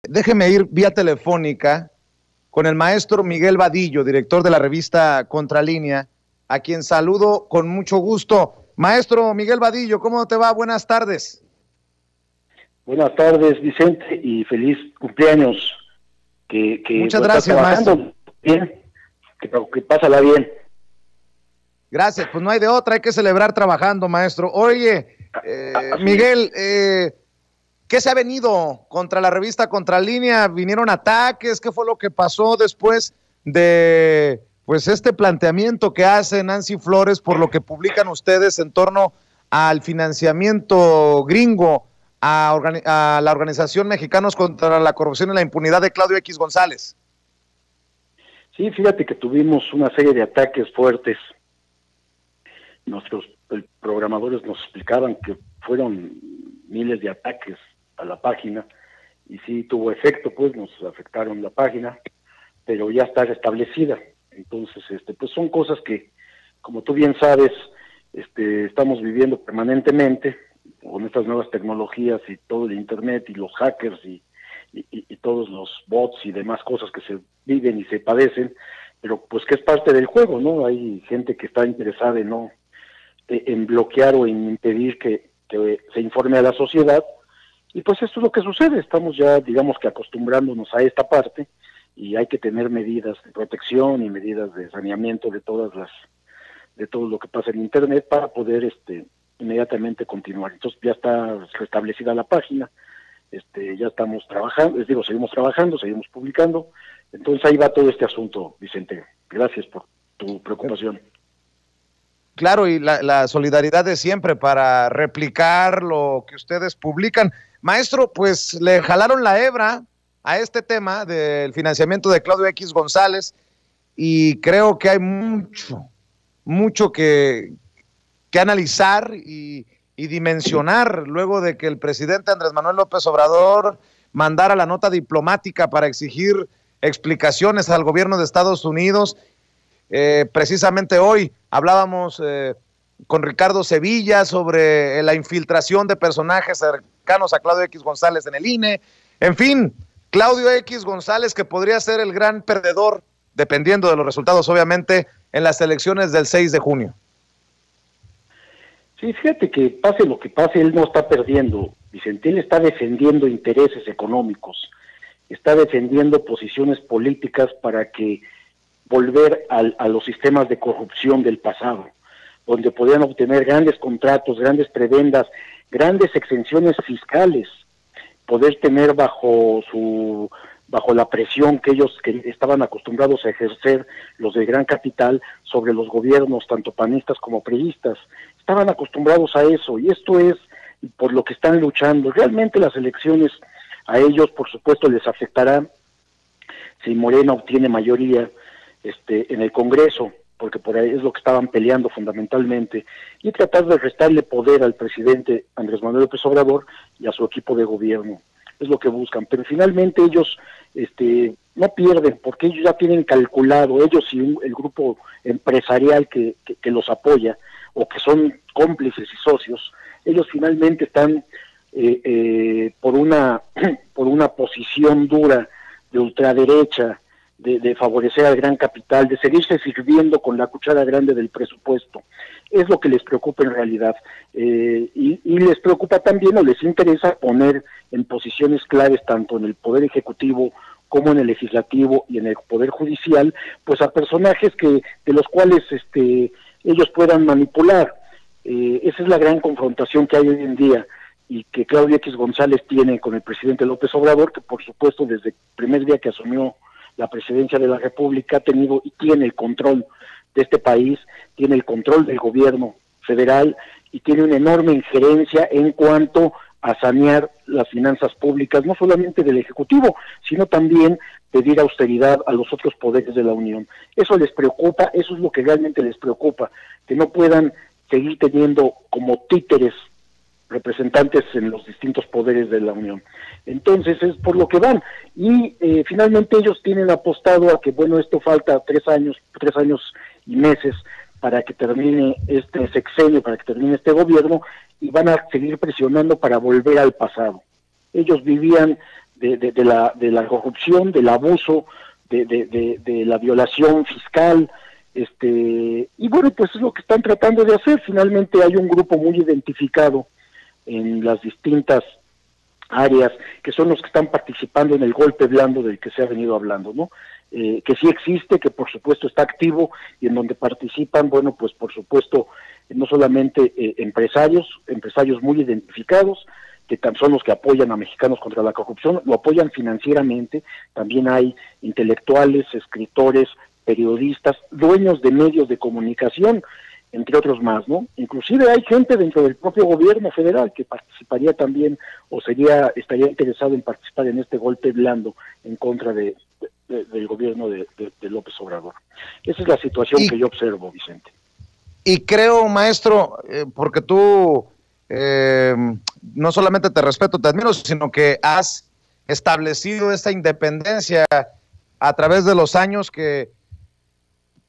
Déjeme ir vía telefónica con el maestro Miguel Vadillo, director de la revista Contralínea, a quien saludo con mucho gusto. Maestro Miguel Vadillo, ¿cómo te va? Buenas tardes. Buenas tardes, Vicente, y feliz cumpleaños. Muchas gracias, maestro. Bien, que pásala bien. Gracias, pues no hay de otra, hay que celebrar trabajando, maestro. Oye, Miguel, ¿qué se ha venido contra la revista Contralínea? ¿Vinieron ataques? ¿Qué fue lo que pasó después de este planteamiento que hace Nancy Flores por lo que publican ustedes en torno al financiamiento gringo a la Organización Mexicanos contra la Corrupción y la Impunidad de Claudio X González? Sí, fíjate que tuvimos una serie de ataques fuertes. Nuestros programadores nos explicaban que fueron miles de ataques a la página, y sí tuvo efecto, pues nos afectaron la página, pero ya está restablecida. Entonces, pues son cosas que, como tú bien sabes, estamos viviendo permanentemente con estas nuevas tecnologías y todo el internet y los hackers y todos los bots y demás cosas que se viven y se padecen, pero pues que es parte del juego, ¿no? Hay gente que está interesada en bloquear o en impedir que se informe a la sociedad. Y pues esto es lo que sucede, estamos ya, digamos que acostumbrándonos a esta parte, y hay que tener medidas de protección y medidas de saneamiento de todo lo que pasa en internet para poder inmediatamente continuar. Entonces ya está restablecida la página, ya estamos trabajando, seguimos trabajando, seguimos publicando. Entonces ahí va todo este asunto, Vicente. Gracias por tu preocupación. Claro, y la solidaridad de siempre para replicar lo que ustedes publican. Maestro, pues le jalaron la hebra a este tema del financiamiento de Claudio X González, y creo que hay mucho que analizar y dimensionar luego de que el presidente Andrés Manuel López Obrador mandara la nota diplomática para exigir explicaciones al gobierno de Estados Unidos. Precisamente hoy hablábamos con Ricardo Sevilla sobre la infiltración de personajes cercanos a Claudio X González en el INE. En fin, Claudio X González, que podría ser el gran perdedor, dependiendo de los resultados, obviamente, en las elecciones del 6 de junio. Sí, fíjate que pase lo que pase, él no está perdiendo, Vicente. Él está defendiendo intereses económicos, está defendiendo posiciones políticas para que volver a los sistemas de corrupción del pasado, donde podían obtener grandes contratos, grandes prebendas, grandes exenciones fiscales, poder tener bajo la presión que ellos estaban acostumbrados a ejercer los de gran capital sobre los gobiernos, tanto panistas como priistas. Estaban acostumbrados a eso, y esto es por lo que están luchando. Realmente las elecciones a ellos, por supuesto, les afectará si Morena obtiene mayoría en el Congreso, porque por ahí es lo que estaban peleando fundamentalmente, y tratar de restarle poder al presidente Andrés Manuel López Obrador y a su equipo de gobierno. Es lo que buscan, pero finalmente ellos no pierden, porque ellos ya tienen calculado, ellos y el grupo empresarial que los apoya, o que son cómplices y socios, ellos finalmente están por una posición dura de ultraderecha, de favorecer al gran capital, de seguirse sirviendo con la cuchara grande del presupuesto. Es lo que les preocupa en realidad, y les preocupa también, o les interesa poner en posiciones claves tanto en el Poder Ejecutivo como en el Legislativo y en el Poder Judicial, pues a personajes de los cuales ellos puedan manipular. Esa es la gran confrontación que hay hoy en día, y que Claudio X González tiene con el presidente López Obrador, que por supuesto desde el primer día que asumió la presidencia de la República ha tenido y tiene el control de este país, tiene el control del gobierno federal y tiene una enorme injerencia en cuanto a sanear las finanzas públicas, no solamente del Ejecutivo, sino también pedir austeridad a los otros poderes de la Unión. Eso les preocupa, eso es lo que realmente les preocupa, que no puedan seguir teniendo como títeres representantes en los distintos poderes de la Unión. Entonces es por lo que van, y finalmente ellos tienen apostado a que, bueno, esto falta 3 años y meses para que termine este sexenio, para que termine este gobierno, y van a seguir presionando para volver al pasado. Ellos vivían de la corrupción, del abuso, de la violación fiscal, y bueno, pues es lo que están tratando de hacer. Finalmente hay un grupo muy identificado en las distintas áreas, que son los que están participando en el golpe blando del que se ha venido hablando, ¿no? Que sí existe, que por supuesto está activo, y en donde participan, bueno, pues por supuesto, no solamente empresarios muy identificados, que son los que apoyan a Mexicanos contra la Corrupción, lo apoyan financieramente. También hay intelectuales, escritores, periodistas, dueños de medios de comunicación, entre otros más, ¿no? Inclusive hay gente dentro del propio gobierno federal que participaría también, o estaría interesado en participar en este golpe blando en contra del gobierno de López Obrador. Esa es la situación que yo observo, Vicente. Y creo, maestro, porque tú no solamente te respeto, te admiro, sino que has establecido esta independencia a través de los años, que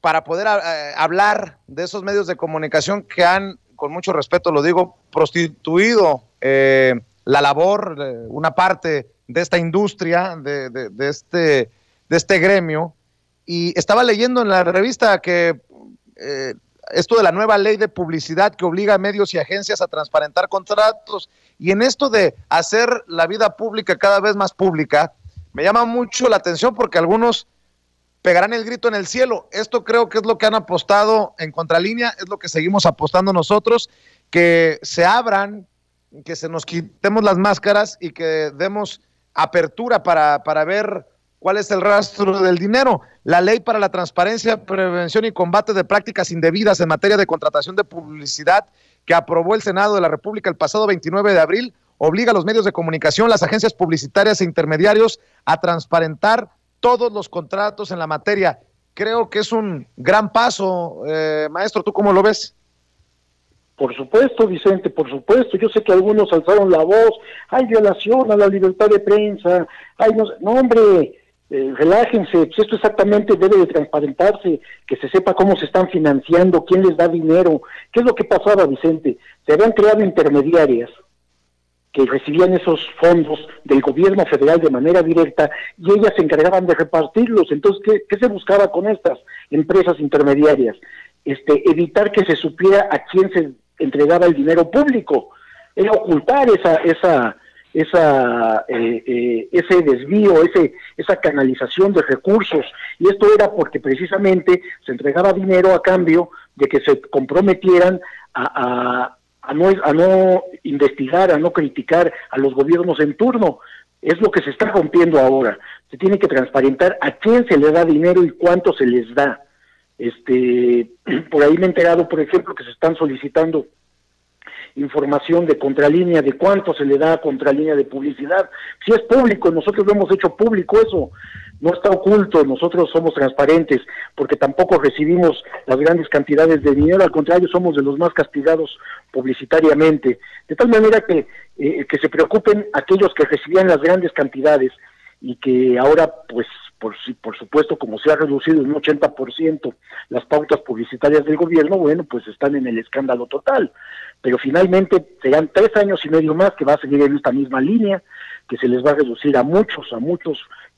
para poder hablar de esos medios de comunicación que han, con mucho respeto lo digo, prostituido la labor, una parte de esta industria, de este gremio. Y estaba leyendo en la revista que esto de la nueva ley de publicidad que obliga a medios y agencias a transparentar contratos, y en esto de hacer la vida pública cada vez más pública, me llama mucho la atención, porque algunos pegarán el grito en el cielo. Esto creo que es lo que han apostado en Contralínea, es lo que seguimos apostando nosotros, que se abran, que se nos quitemos las máscaras y que demos apertura para ver cuál es el rastro del dinero. La ley para la transparencia, prevención y combate de prácticas indebidas en materia de contratación de publicidad, que aprobó el Senado de la República el pasado 29 de abril, obliga a los medios de comunicación, las agencias publicitarias e intermediarios a transparentar todos los contratos en la materia. Creo que es un gran paso. Maestro, ¿tú cómo lo ves? Por supuesto, Vicente, por supuesto. Yo sé que algunos alzaron la voz. Hay violación a la libertad de prensa. No, hombre, relájense. Pues esto exactamente debe de transparentarse, que se sepa cómo se están financiando, quién les da dinero. ¿Qué es lo que pasaba, Vicente? Se habían creado intermediarias que recibían esos fondos del gobierno federal de manera directa, y ellas se encargaban de repartirlos. Entonces, ¿qué se buscaba con estas empresas intermediarias? Evitar que se supiera a quién se entregaba el dinero público, era ocultar ese desvío, esa canalización de recursos, y esto era porque precisamente se entregaba dinero a cambio de que se comprometieran a no investigar, a no criticar a los gobiernos en turno. Es lo que se está rompiendo ahora. Se tiene que transparentar a quién se le da dinero y cuánto se les da. Por ahí me he enterado, por ejemplo, que se están solicitando información de Contralínea, de cuánto se le da a Contralínea de publicidad. Si es público, nosotros lo hemos hecho público eso, no está oculto, nosotros somos transparentes, porque tampoco recibimos las grandes cantidades de dinero, al contrario, somos de los más castigados publicitariamente, de tal manera que se preocupen aquellos que recibían las grandes cantidades, y que ahora, pues, por supuesto, como se ha reducido en un 80% las pautas publicitarias del gobierno, bueno, pues están en el escándalo total. Pero finalmente serán 3 años y medio más que va a seguir en esta misma línea, que se les va a reducir a muchos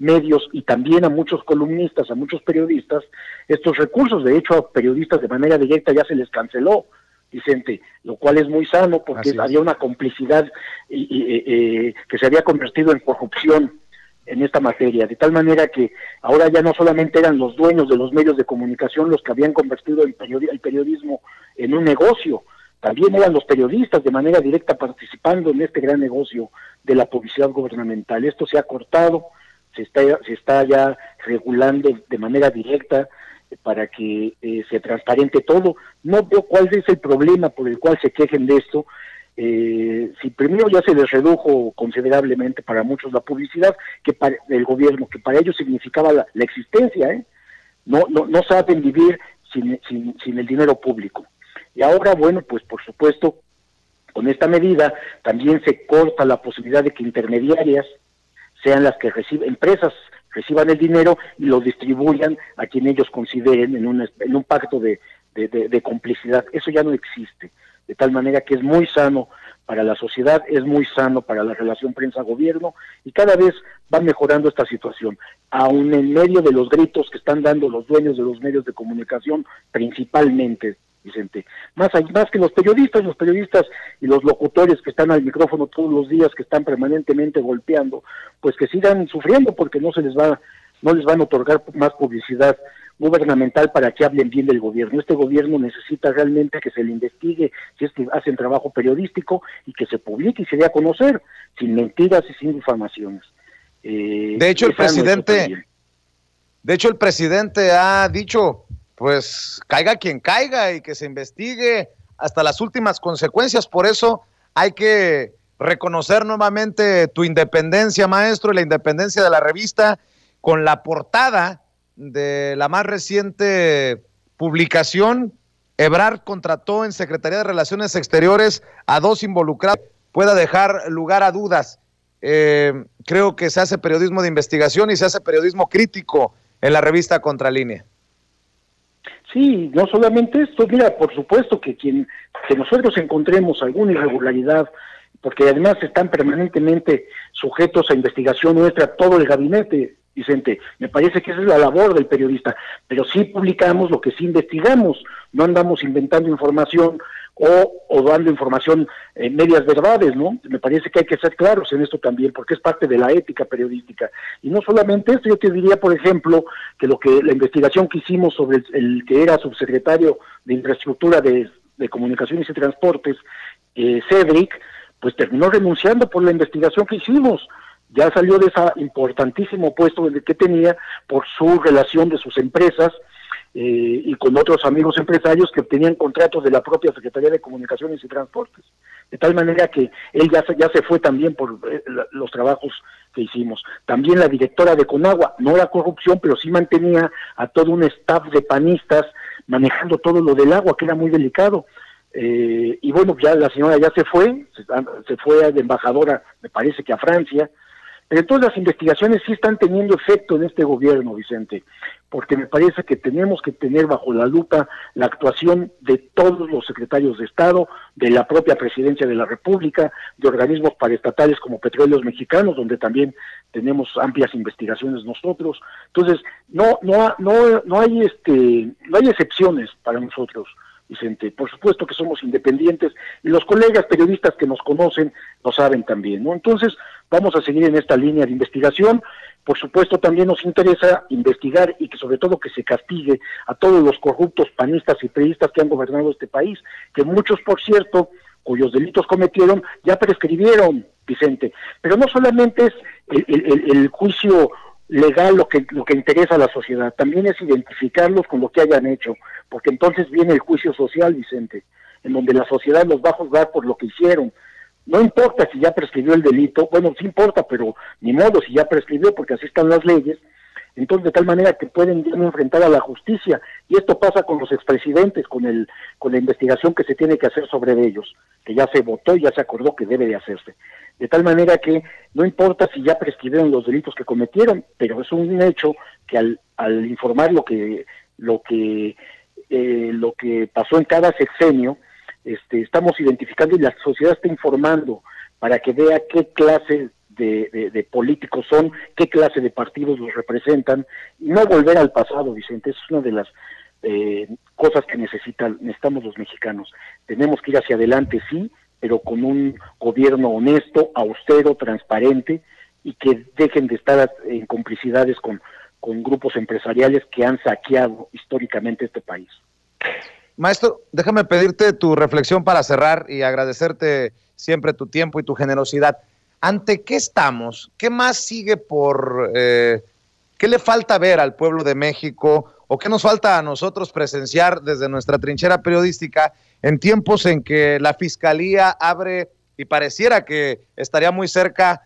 medios y también a muchos columnistas, a muchos periodistas, estos recursos. De hecho, a periodistas de manera directa ya se les canceló, Vicente, lo cual es muy sano, porque había una complicidad que se había convertido en corrupción en esta materia, de tal manera que ahora ya no solamente eran los dueños de los medios de comunicación los que habían convertido el periodismo en un negocio, también eran los periodistas de manera directa participando en este gran negocio de la publicidad gubernamental. Esto se ha cortado, se está ya regulando de manera directa para que se transparente todo. No veo cuál es el problema por el cual se quejen de esto. Si primero ya se les redujo considerablemente para muchos la publicidad del gobierno, que para ellos significaba la existencia, no saben vivir sin el dinero público. Y ahora, bueno, pues por supuesto, con esta medida también se corta la posibilidad de que intermediarias sean las que empresas reciban el dinero y lo distribuyan a quien ellos consideren en un pacto de complicidad. Eso ya no existe, de tal manera que es muy sano para la sociedad, es muy sano para la relación prensa-gobierno, y cada vez va mejorando esta situación, aun en medio de los gritos que están dando los dueños de los medios de comunicación, principalmente, Vicente. Más que los periodistas y los locutores que están al micrófono todos los días, que están permanentemente golpeando, pues que sigan sufriendo, porque no les van a otorgar más publicidad gubernamental para que hablen bien del gobierno. Este gobierno necesita realmente que se le investigue si es que hacen trabajo periodístico, y que se publique y se dé a conocer, sin mentiras y sin difamaciones. De hecho, el presidente ha dicho, pues caiga quien caiga y que se investigue hasta las últimas consecuencias. Por eso hay que reconocer nuevamente tu independencia, maestro, y la independencia de la revista, con la portada de la más reciente publicación. Ebrard contrató en Secretaría de Relaciones Exteriores a 2 involucrados. Pueda dejar lugar a dudas. Creo que se hace periodismo de investigación y se hace periodismo crítico en la revista Contralínea. Sí, no solamente esto, mira, por supuesto que nosotros encontremos alguna irregularidad, porque además están permanentemente sujetos a investigación nuestra, todo el gabinete, Vicente, me parece que esa es la labor del periodista, pero sí publicamos lo que sí investigamos, no andamos inventando información o dando información medias verdades, ¿no? Me parece que hay que ser claros en esto también, porque es parte de la ética periodística. Y no solamente esto, yo te diría, por ejemplo, que la investigación que hicimos sobre el que era subsecretario de Infraestructura de Comunicaciones y Transportes, Cedric, pues terminó renunciando por la investigación que hicimos. Ya salió de ese importantísimo puesto que tenía por su relación de sus empresas y con otros amigos empresarios que obtenían contratos de la propia Secretaría de Comunicaciones y Transportes. De tal manera que él ya se fue también por los trabajos que hicimos. También la directora de Conagua, no era corrupción, pero sí mantenía a todo un staff de panistas manejando todo lo del agua, que era muy delicado. Y bueno, ya la señora ya se fue de embajadora, me parece que a Francia. Pero todas las investigaciones sí están teniendo efecto en este gobierno, Vicente, porque me parece que tenemos que tener bajo la lupa la actuación de todos los secretarios de Estado, de la propia Presidencia de la República, de organismos paraestatales como Petróleos Mexicanos, donde también tenemos amplias investigaciones nosotros. Entonces, no hay excepciones para nosotros, Vicente. Por supuesto que somos independientes, y los colegas periodistas que nos conocen lo saben también, ¿no? Entonces, vamos a seguir en esta línea de investigación. Por supuesto, también nos interesa investigar y que sobre todo que se castigue a todos los corruptos panistas y priistas que han gobernado este país, que muchos, por cierto, cuyos delitos cometieron, ya prescribieron, Vicente. Pero no solamente es el juicio legal lo que interesa a la sociedad, también es identificarlos con lo que hayan hecho, porque entonces viene el juicio social, Vicente, en donde la sociedad los va a juzgar por lo que hicieron. No importa si ya prescribió el delito, bueno, sí importa, pero ni modo si ya prescribió, porque así están las leyes. Entonces, de tal manera que pueden ya no enfrentar a la justicia, y esto pasa con los expresidentes, con la investigación que se tiene que hacer sobre ellos, que ya se votó y ya se acordó que debe de hacerse. De tal manera que no importa si ya prescribieron los delitos que cometieron, pero es un hecho que al informar lo que pasó en cada sexenio, estamos identificando, y la sociedad está informando para que vea qué clase de políticos son, qué clase de partidos los representan, y no volver al pasado, Vicente. Esa es una de las cosas que necesitamos los mexicanos. Tenemos que ir hacia adelante, sí, pero con un gobierno honesto, austero, transparente, y que dejen de estar en complicidades con grupos empresariales que han saqueado históricamente este país. Maestro, déjame pedirte tu reflexión para cerrar y agradecerte siempre tu tiempo y tu generosidad. ¿Ante qué estamos? ¿Qué más sigue qué le falta ver al pueblo de México, o qué nos falta a nosotros presenciar desde nuestra trinchera periodística en tiempos en que la Fiscalía abre, y pareciera que estaría muy cerca,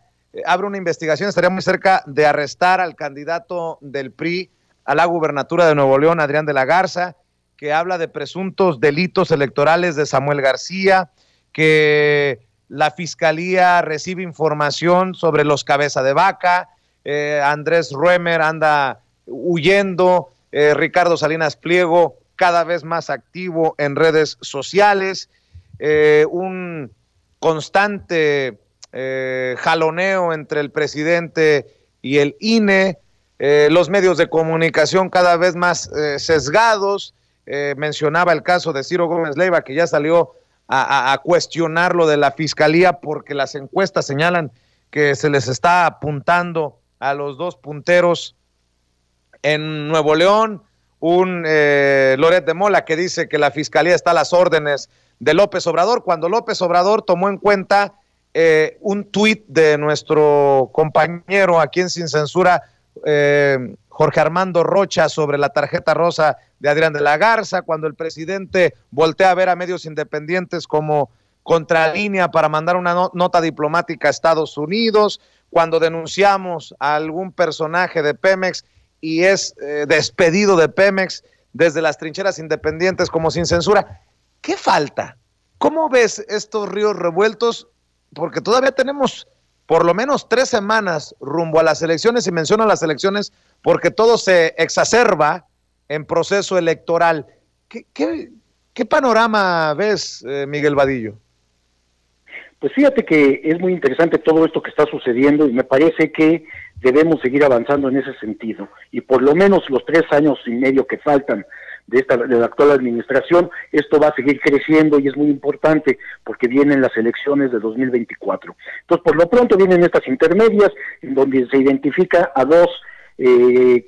abre una investigación, estaría muy cerca de arrestar al candidato del PRI a la gubernatura de Nuevo León, Adrián de la Garza, que habla de presuntos delitos electorales de Samuel García, que la Fiscalía recibe información sobre los cabeza de vaca, Andrés Ruemer anda huyendo, Ricardo Salinas Pliego cada vez más activo en redes sociales, un constante jaloneo entre el presidente y el INE, los medios de comunicación cada vez más sesgados. Mencionaba el caso de Ciro Gómez Leiva, que ya salió a cuestionar lo de la fiscalía porque las encuestas señalan que se les está apuntando a los dos punteros en Nuevo León. Un Loret de Mola que dice que la fiscalía está a las órdenes de López Obrador, cuando López Obrador tomó en cuenta un tuit de nuestro compañero aquí en Sin Censura, Jorge Armando Rocha, sobre la tarjeta rosa de Adrián de la Garza, cuando el presidente voltea a ver a medios independientes como contralínea para mandar una nota diplomática a Estados Unidos, cuando denunciamos a algún personaje de Pemex y es despedido de Pemex desde las trincheras independientes como Sin Censura. ¿Qué falta? ¿Cómo ves estos ríos revueltos? Porque todavía tenemos por lo menos 3 semanas rumbo a las elecciones, y menciono las elecciones porque todo se exacerba en proceso electoral. ¿Qué panorama ves, Miguel Vadillo? Pues fíjate que es muy interesante todo esto que está sucediendo y me parece que debemos seguir avanzando en ese sentido. Y por lo menos los 3 años y medio que faltan de la actual administración, esto va a seguir creciendo y es muy importante porque vienen las elecciones de 2024. Entonces, por lo pronto vienen estas intermedias en donde se identifica a 2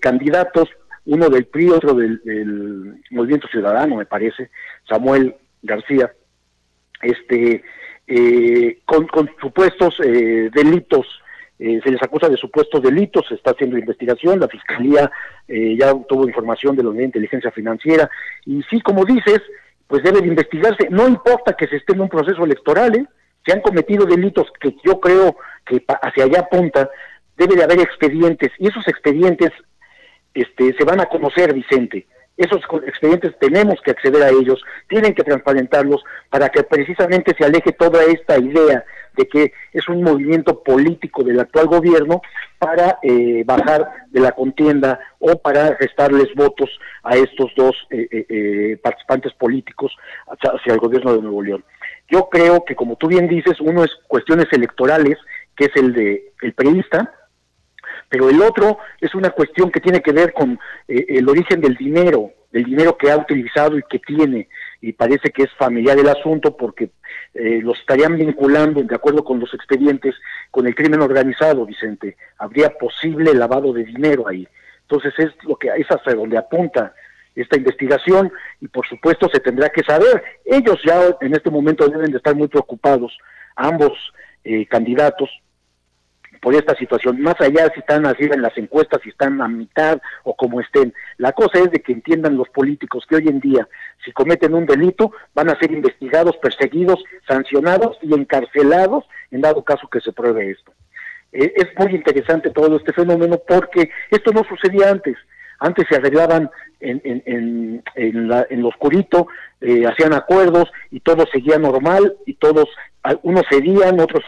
candidatos, uno del PRI, otro del Movimiento Ciudadano, me parece, Samuel García, con supuestos delitos. Se les acusa de supuestos delitos, se está haciendo investigación, la Fiscalía ya tuvo información de la Unidad de Inteligencia Financiera, y sí, como dices, pues debe de investigarse, no importa que se esté en un proceso electoral, se han cometido delitos que yo creo que hacia allá apunta, debe de haber expedientes, y esos expedientes se van a conocer, Vicente. Esos expedientes tenemos que acceder a ellos, tienen que transparentarlos para que precisamente se aleje toda esta idea de que es un movimiento político del actual gobierno para bajar de la contienda o para restarles votos a estos 2 participantes políticos hacia el gobierno de Nuevo León. Yo creo que, como tú bien dices, uno es cuestiones electorales, que es el priista, pero el otro es una cuestión que tiene que ver con el origen del dinero que ha utilizado y que tiene, y parece que es familiar el asunto porque los estarían vinculando, de acuerdo con los expedientes, con el crimen organizado, Vicente. Habría posible lavado de dinero ahí. Entonces es hacia donde apunta esta investigación, y por supuesto se tendrá que saber. Ellos ya en este momento deben de estar muy preocupados, ambos candidatos, por esta situación, más allá si están arriba en las encuestas, si están a mitad o como estén. La cosa es de que entiendan los políticos que hoy en día, si cometen un delito, van a ser investigados, perseguidos, sancionados y encarcelados en dado caso que se pruebe esto. Es muy interesante todo este fenómeno porque esto no sucedía antes. Antes se arreglaban en lo oscurito, hacían acuerdos y todo seguía normal y todos, unos cedían, otros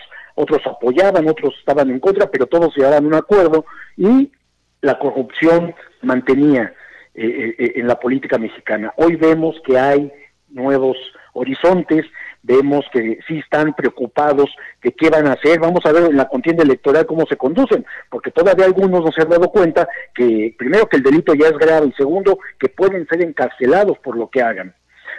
apoyaban, otros estaban en contra, pero todos se daban un acuerdo y la corrupción mantenía en la política mexicana. Hoy vemos que hay nuevos horizontes, vemos que sí están preocupados de qué van a hacer. Vamos a ver en la contienda electoral cómo se conducen, porque todavía algunos no se han dado cuenta que, primero, que el delito ya es grave, y segundo, que pueden ser encarcelados por lo que hagan,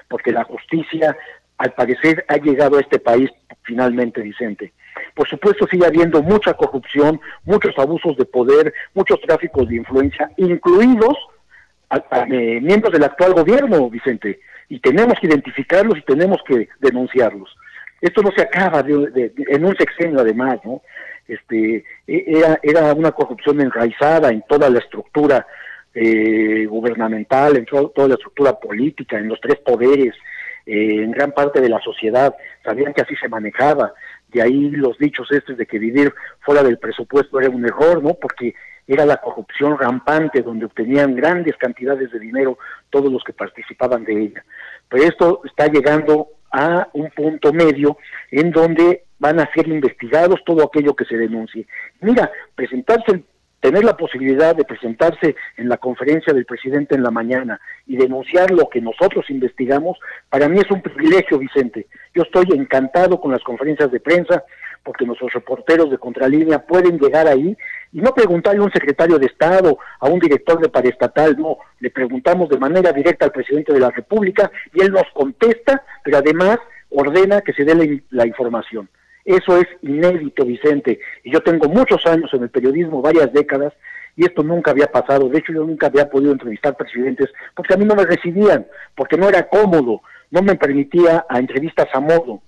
porque la justicia, al parecer, ha llegado a este país finalmente, Vicente. Por supuesto sigue habiendo mucha corrupción, muchos abusos de poder, muchos tráficos de influencia, incluidos a miembros del actual gobierno, Vicente, y tenemos que identificarlos y tenemos que denunciarlos. Esto no se acaba en un sexenio, además, ¿no? Era una corrupción enraizada en toda la estructura gubernamental, en toda la estructura política, en los 3 poderes, en gran parte de la sociedad. Sabían que así se manejaba. De ahí los dichos de que vivir fuera del presupuesto era un error, ¿no? Porque era la corrupción rampante, donde obtenían grandes cantidades de dinero todos los que participaban de ella. Pero esto está llegando a un punto medio en donde van a ser investigados todo aquello que se denuncie. Mira, presentarse tener la posibilidad de presentarse en la conferencia del presidente en la mañana y denunciar lo que nosotros investigamos, para mí es un privilegio, Vicente. Yo estoy encantado con las conferencias de prensa, porque nuestros reporteros de Contralínea pueden llegar ahí y no preguntarle a un secretario de Estado, a un director de paraestatal, no, le preguntamos de manera directa al presidente de la República y él nos contesta, pero además ordena que se dé la información. Eso es inédito, Vicente, y yo tengo muchos años en el periodismo, varias décadas, y esto nunca había pasado. De hecho, yo nunca había podido entrevistar presidentes porque a mí no me recibían, porque no era cómodo, no me permitía a entrevistas a modo.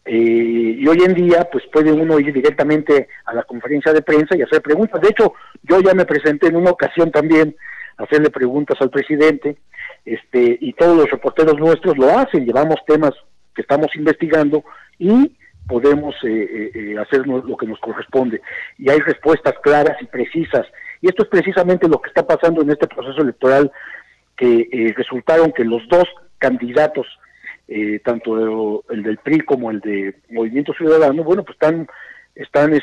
Y hoy en día pues puede uno ir directamente a la conferencia de prensa y hacer preguntas. De hecho, yo ya me presenté en una ocasión también a hacerle preguntas al presidente, y todos los reporteros nuestros lo hacen, llevamos temas que estamos investigando y podemos hacer lo que nos corresponde, y hay respuestas claras y precisas, y esto es precisamente lo que está pasando en este proceso electoral, que resultaron que los dos candidatos, tanto el del PRI como el de Movimiento Ciudadano, bueno, pues están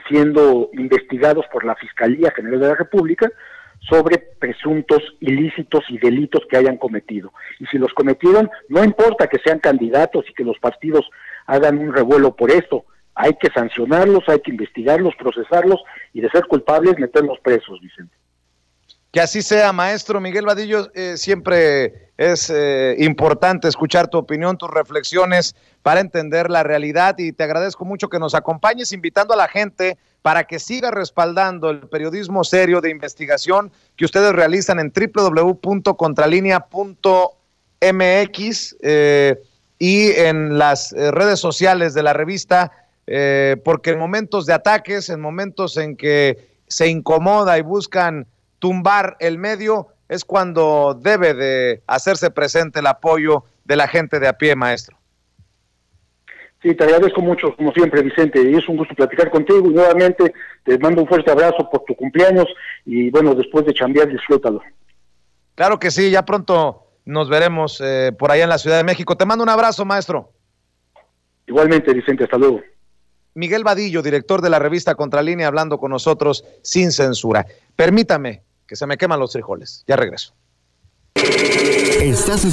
siendo investigados por la Fiscalía General de la República sobre presuntos ilícitos y delitos que hayan cometido. Y si los cometieron, no importa que sean candidatos y que los partidos hagan un revuelo por esto, hay que sancionarlos, hay que investigarlos, procesarlos y, de ser culpables, meterlos presos, Vicente. Que así sea, maestro Miguel Vadillo. Siempre es importante escuchar tu opinión, tus reflexiones para entender la realidad, y te agradezco mucho que nos acompañes, invitando a la gente para que siga respaldando el periodismo serio de investigación que ustedes realizan en www.contralinea.mx y en las redes sociales de la revista, porque en momentos de ataques, en momentos en que se incomoda y buscan tumbar el medio, es cuando debe de hacerse presente el apoyo de la gente de a pie, maestro. Sí, te agradezco mucho, como siempre, Vicente, y es un gusto platicar contigo, y nuevamente te mando un fuerte abrazo por tu cumpleaños, y bueno, después de chambear, disfrútalo. Claro que sí, ya pronto nos veremos por allá en la Ciudad de México. Te mando un abrazo, maestro. Igualmente, Vicente, hasta luego. Miguel Vadillo, director de la revista Contralínea, hablando con nosotros sin censura. Permítame que se me queman los frijoles. Ya regreso. Estás